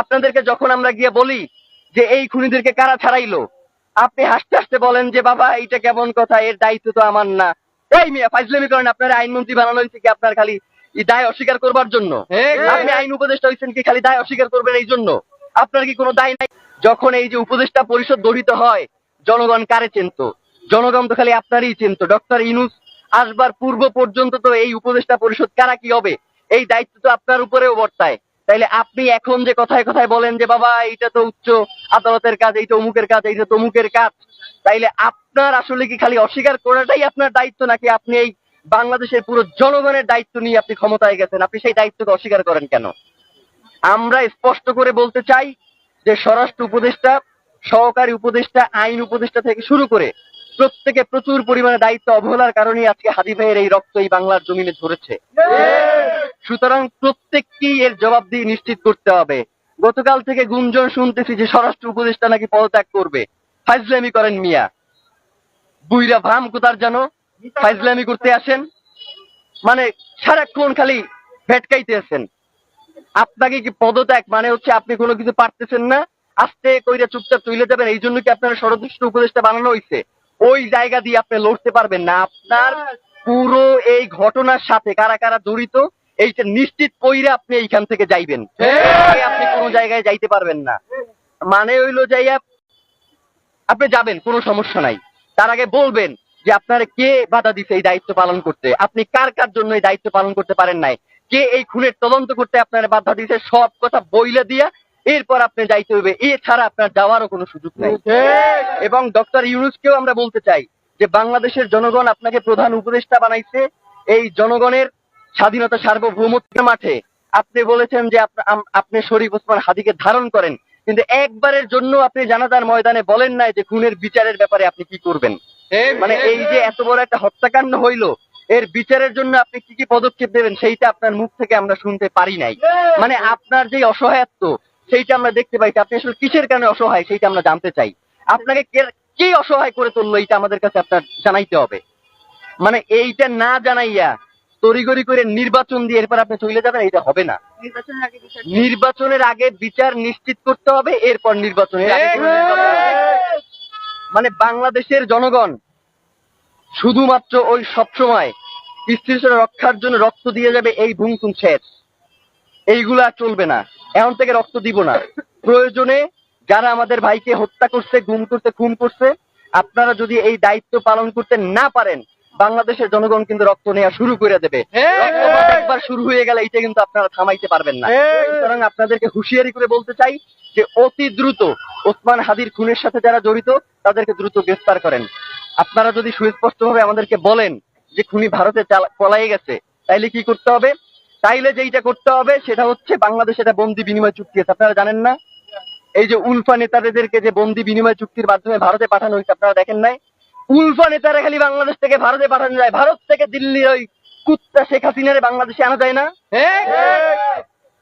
আপনাদেরকে যখন আমরা গিয়ে বলি যে এই খুনিদেরকে কারা ছাড়াইলো, আপনি হাসতে হাসতে বলেন যে বাবা এইটা কেমন কথা, এর দায়িত্ব তো আমার না। এই মিয়া ফাইজলামি করেন। আপনার আইনমন্ত্রী বানানো হয়েছে কি আপনার খালি এই দায় অস্বীকার করবার জন্য? আপনি আইন উপদেষ্টা হয়েছেন কি খালি দায় অস্বীকার করবেন এই জন্য? আপনার কি কোনো দায় নাই? যখন এই যে উপদেষ্টা পরিষদ গঠিত হয়, জনগণ কারে চিনত? জনগণ তো খালি আপনারই চিনত। ডক্টর ইউনূস আসবার পূর্ব পর্যন্ত তো এই উপদেষ্টা পরিষদ কারা কি হবে এই দায়িত্ব তো আপনার উপরেও বর্তায়। তাইলে আপনি এখন যে কথায় কথায় বলেন যে বাবা এইটা তো উচ্চ আদালতের কাজ, এইটা অমুকের কাজ, এইটা তমুকের কাজ, তাইলে আপনার আসলে কি খালি অস্বীকার করাটাই আপনার দায়িত্ব, নাকি আপনি এই বাংলাদেশের পুরো জনগণের দায়িত্ব নিয়ে আপনি ক্ষমতায় গেছেন? আপনি সেই দায়িত্বকে অস্বীকার করেন কেন? আমরা স্পষ্ট করে বলতে চাই যে স্বরাষ্ট্র উপদেষ্টা, সহকারী উপদেষ্টা, আইন উপদেষ্টা থেকে শুরু করে প্রত্যেকে প্রচুর পরিমাণে দায়িত্ব অবহেলার কারণেই আজকে হাদি ভাইয়ের এই রক্ত এই বাংলার জমিনে ঝরেছে। সুতরাং প্রত্যেককেই এর জবাবদিহি নিশ্চিত করতে হবে। গতকাল থেকে গুঞ্জন শুনতেছি যে স্বরাষ্ট্র উপদেষ্টা নাকি পদত্যাগ করবে। ফাইজলামি করেন মিয়া, বুইরা ভাম কোথার জানো ফাইজলামি করতে আসেন, মানে সারাক্ষণ খালি ভেটকাইতে আছেন। আপনাকে কি পদত্যাগ মানে হচ্ছে আপনি কোনো কিছু পারতেছেন না, আস্তে কইরা চুপচাপ চলে যাবেন, এই জন্য কি আপনার স্বরাষ্ট্র উপদেষ্টা বানানো হয়েছে? ওই জায়গা দিয়ে আপনি লড়তে পারবেন না। আপনার পুরো এই ঘটনার সাথে কারা কারা জড়িত এইটা নিশ্চিত কইরা আপনি এইখান থেকে যাইবেন, আপনি কোনো জায়গায় যাইতে পারবেন না। মানে হইলো যাইয়া আপনি যাবেন, কোনো সমস্যা নাই, তার আগে বলবেন যে আপনার কে বাধা দিছে এই দায়িত্ব পালন করতে, আপনি কার কার জন্য এই দায়িত্ব পালন করতে পারেন নাই, কে এই খুনের তদন্ত করতে আপনার বাধা দিছে, সব কথা বইলে দিয়া এরপর আপনি যাইতে হবে। এছাড়া আপনার যাওয়ারও কোনো সুযোগ নেই। এবং ডক্টর ইউনূসকেও আমরা বলতে চাই যে বাংলাদেশের জনগণ আপনাকে প্রধান উপদেষ্টা বানাইছে এই জনগণের স্বাধীনতা সার্বভৌমত্বের মাঠে। আপনি বলেছেন যে আপনি শরীফ ওসমান হাদিকে ধারণ করেন, কিন্তু একবারের জন্য আপনি জানাজার ময়দানে বলেন নাই যে খুনের বিচারের ব্যাপারে আপনি কি করবেন। মানে এই যে এত বড় একটা হত্যাকাণ্ড হইলো, এর বিচারের জন্য আপনি কি কি পদক্ষেপ নেবেন সেইটা আপনার মুখ থেকে আমরা শুনতে পারি নাই। মানে আপনার যে অসহায়ত্ব সেইটা আমরা দেখতে পাই। আপনি আসলে কিসের কারণে অসহায় সেইটা আমরা জানতে চাই। আপনাকে কে অসহায় করে তুললো এইটা আমাদের কাছে আপনার জানাইতে হবে। মানে এইটা না জানাইয়া তড়িঘড়ি করে নির্বাচন দিয়ে এরপর আপনি চলে যাবেন, এইটা হবে না। নির্বাচনের আগে বিচার নিশ্চিত করতে হবে, এরপর নির্বাচনের আগে মানে বাংলাদেশের জনগণ শুধুমাত্র ওই সবসময় স্থিতিশীলতা রক্ষার জন্য রক্ত দিয়ে যাবে, এই ভুংতুম শেষ, এইগুলা চলবে না। এখন থেকে রক্ত দিব না। প্রয়োজনে যারা আমাদের ভাইকে হত্যা করছে, গুম করছে, খুন করছে, আপনারা যদি এই দায়িত্ব পালন করতে না পারেন, বাংলাদেশের জনগণ কিন্তু রক্ত নেওয়া শুরু করে দেবে। রক্তপাত একবার শুরু হয়ে গেলে এটা কিন্তু আপনারা থামাইতে পারবেন না। সুতরাং আপনাদেরকে হুঁশিয়ারি করে বলতে চাই যে অতি দ্রুত ওসমান হাদির খুনের সাথে যারা জড়িত তাদেরকে দ্রুত গ্রেফতার করেন। আপনারা যদি সুস্পষ্টভাবে আমাদেরকে বলেন যে খুনি ভারতে পলায়ে গেছে, তাইলে কি করতে হবে? তাইলে যেইটা করতে হবে সেটা হচ্ছে বাংলাদেশে একটা বন্দি বিনিময় চুক্তি আছে, আপনারা জানেন না? এই যে উলফা নেতাদেরকে যে বন্দি বিনিময় চুক্তির মাধ্যমে ভারতে পাঠানো হয়েছে, আপনারা দেখেন নাই? উলফা নেতারা খালি বাংলাদেশ থেকে ভারতে পাঠানো যায়, ভারত থেকে দিল্লির ওই কুত্তা শেখ হাসিনারে বাংলাদেশে আনা যায় না।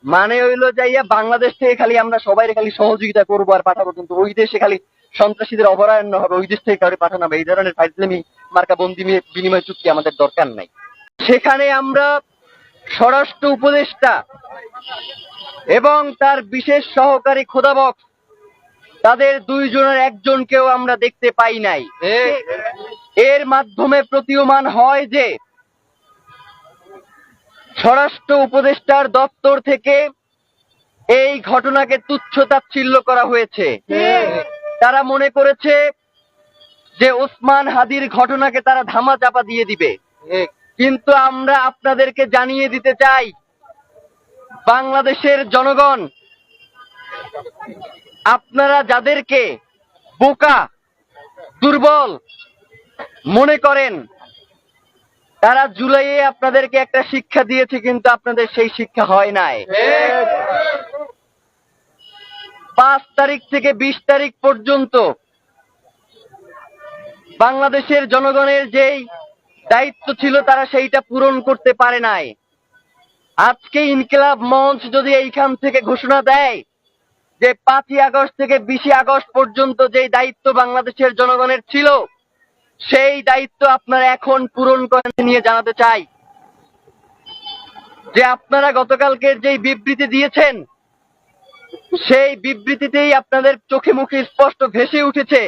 মানে হইলো যাইয়া বাংলাদেশ থেকে খালি আমরা সবাই খালি সহযোগিতা করবো আর পাঠাবো, কিন্তু ওই দেশে খালি সন্ত্রাসীদের অভয়ারণ্য হবে, ওই দেশ থেকে কাউকে পাঠানো হবে। এই ধরনের ফাইজলামি মার্কা বন্দি বিনিময় চুক্তি আমাদের দরকার নাই। সেখানে আমরা স্বরাষ্ট্র উপদেষ্টা এবং তার বিশেষ সহকারী খোদাবক্স তাদের দুইজনের একজনকেও আমরা দেখতে পাই নাই। এর মাধ্যমে প্রতীয়মান হয় যে স্বরাষ্ট্র উপদেষ্টার দপ্তর থেকে এই ঘটনাকে তুচ্ছ-তাচ্ছিল্য করা হয়েছে। তারা মনে করেছে যে ওসমান হাদির ঘটনাকে তারা ধামাচাপা দিয়ে দিবে। কিন্তু আমরা আপনাদেরকে জানিয়ে দিতে চাই, বাংলাদেশের জনগণ, আপনারা যাদেরকে বোকা, দুর্বল মনে করেন, তারা জুলাইয়ে আপনাদেরকে একটা শিক্ষা দিয়েছে, কিন্তু আপনাদের সেই শিক্ষা হয় নাই। 5 তারিখ থেকে 20 তারিখ পর্যন্ত বাংলাদেশের জনগণের যেই দায়িত্ব ছিল তারা সেইটা পূরণ করতে পারে নাই। আজকে ইনকিলাব মঞ্চ যদি এইখান থেকে ঘোষণা দেয় যে 5ই আগস্ট থেকে 20 আগস্ট পর্যন্ত যেই দায়িত্ব বাংলাদেশের জনগণের ছিল সেই দায়িত্ব আপনারা এখন পূরণ করেন, নিয়ে জানাতে চাই যে আপনারা গতকালকের যেই বিবৃতি দিয়েছেন সেই বিবৃতিতেই আপনাদের চোখে মুখে স্পষ্ট ভেসে উঠেছে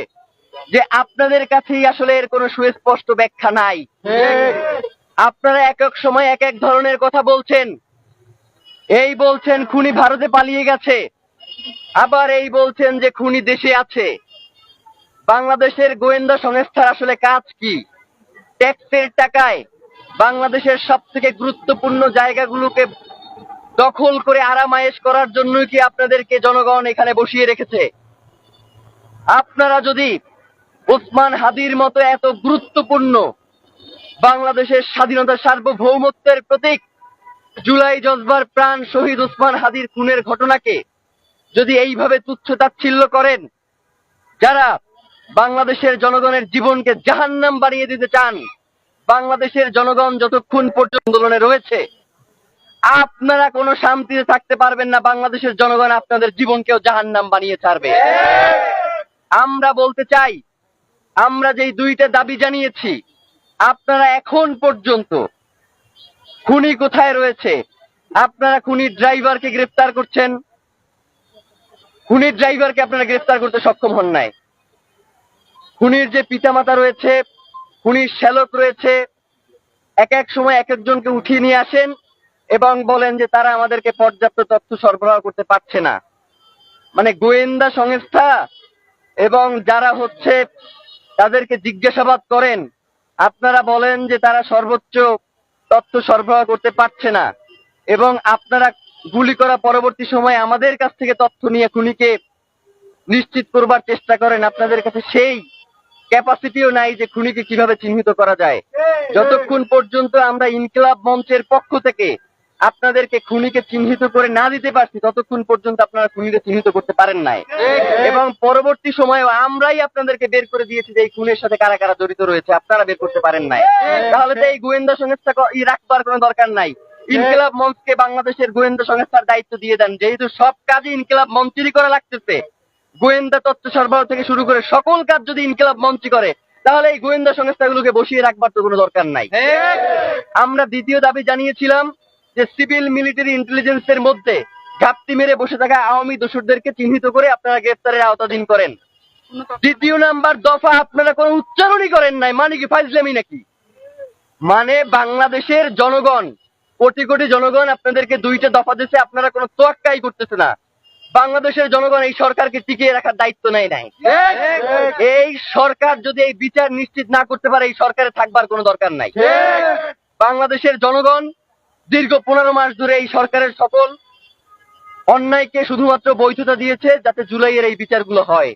যে আপনাদের কাছেই আসলে এর কোনো সুস্পষ্ট ব্যাখ্যা নাই। আপনারা এক এক সময় এক এক ধরনের কথা বলছেন। এই বলছেন খুনি ভারতে পালিয়ে গেছে, আবার এই বলছেন যে খুনি দেশে আছে। বাংলাদেশের গোয়েন্দা সংস্থার আসলে কাজ কি? ট্যাক্সের টাকায় বাংলাদেশের সব থেকে গুরুত্বপূর্ণ জায়গাগুলোকে দখল করে আরামায়েশ করার জন্যই কি আপনাদেরকে জনগণ এখানে বসিয়ে রেখেছে? আপনারা যদি ওসমান হাদির মতো এত গুরুত্বপূর্ণ বাংলাদেশের স্বাধীনতা সার্বভৌমত্বের প্রতীক জুলাই জজবার প্রাণ শহীদ ওসমান হাদির খুনের ঘটনাকে যদি এইভাবে তুচ্ছ তাচ্ছিল্য করেন, যারা বাংলাদেশের জনগণের জীবনকে জাহান্নাম বানিয়ে দিতে চান, বাংলাদেশের জনগণ যতক্ষণ পর্যন্ত আন্দোলনে রয়েছে আপনারা কোনো শান্তিতে থাকতে পারবেন না। বাংলাদেশের জনগণ আপনাদের জীবনকেও জাহান্নাম বানিয়ে ছাড়বে। আমরা বলতে চাই, আমরা যেই দুইটা দাবি জানিয়েছি, আপনারা এখন পর্যন্ত খুনি কোথায় রয়েছে? আপনারা খুনির ড্রাইভারকে গ্রেফতার করছেন, খুনির ড্রাইভারকে আপনারা গ্রেফতার করতে সক্ষম হন নাই। খুনির যে পিতামাতা রয়েছে, খুনির শ্যালক রয়েছে, এক এক সময় এক একজনকে উঠিয়ে নিয়ে আসেন এবং বলেন যে তারা আমাদেরকে পর্যাপ্ত তথ্য সরবরাহ করতে পারছে না। মানে গোয়েন্দা সংস্থা এবং যারা হচ্ছে তাদেরকে জিজ্ঞাসাবাদ করেন, আপনারা বলেন যে তারা সর্বোচ্চ তথ্য সরবরাহ করতে পারছে না, এবং আপনারা গুলি করা পরবর্তী সময়ে আমাদের কাছ থেকে তথ্য নিয়ে খুনিকে নিশ্চিত করবার চেষ্টা করেন। আপনাদের কাছে সেই ক্যাপাসিটিও নাই যে খুনিকে কিভাবে চিহ্নিত করা যায়। যতক্ষণ পর্যন্ত আমরা ইনকিলাব মঞ্চের পক্ষ থেকে আপনাদেরকে খুনিকে চিহ্নিত করে না দিতে পারছি, ততক্ষণ পর্যন্ত আপনারা খুনিকে চিহ্নিত করতে পারেন নাই। এবং পরবর্তী সময়েও আমরাই আপনাদেরকে বের করে দিয়েছি যে এই খুনের সাথে কারা কারা জড়িত রয়েছে, আপনারা বের করতে পারেন নাই। তাহলে তো এই গোয়েন্দা সংস্থা রাখবার কোনো দরকার নাই। ইনকিলাব মঞ্চকে বাংলাদেশের গোয়েন্দা সংস্থার দায়িত্ব দিয়ে দেন। যেহেতু সব কাজই ইনকিলাব মঞ্চেরই করা লাগতেছে, গোয়েন্দা তথ্য সরবরাহ থেকে শুরু করে সকল কাজ যদি ইনকিলাব মঞ্চই করে, তাহলে এই গোয়েন্দা সংস্থাগুলোকে বসিয়ে রাখবার তো কোনো দরকার নাই। আমরা দ্বিতীয় দাবি জানিয়েছিলাম যে সিভিল মিলিটারি ইন্টেলিজেন্সের মধ্যে ঘাপটি মেরে বসে থাকা আওয়ামী দোসরদেরকে চিহ্নিত করে আপনারা গ্রেফতারের আওতাধীন করেন। দ্বিতীয় নাম্বার দফা আপনারা কোনো উচ্চারণই করেন নাই। মানে কি ফাইজলামি নাকি? মানে বাংলাদেশের জনগণ, কোটি কোটি জনগণ আপনাদেরকে দুইটা দফা দিচ্ছে, আপনারা কোনো তোয়াক্কাই করতেছে না। বাংলাদেশের জনগণ এই সরকারকে টিকিয়ে রাখার দায়িত্ব নেয় নাই। এই সরকার যদি এই বিচার নিশ্চিত না করতে পারে, এই সরকারে থাকবার কোনো দরকার নাই। বাংলাদেশের জনগণ দীর্ঘ 15 মাস ধরে এই সরকারের সকল অন্যায়কে শুধুমাত্র বৈধতা দিয়েছে যাতে জুলাইয়ের এই বিচারগুলো হয়।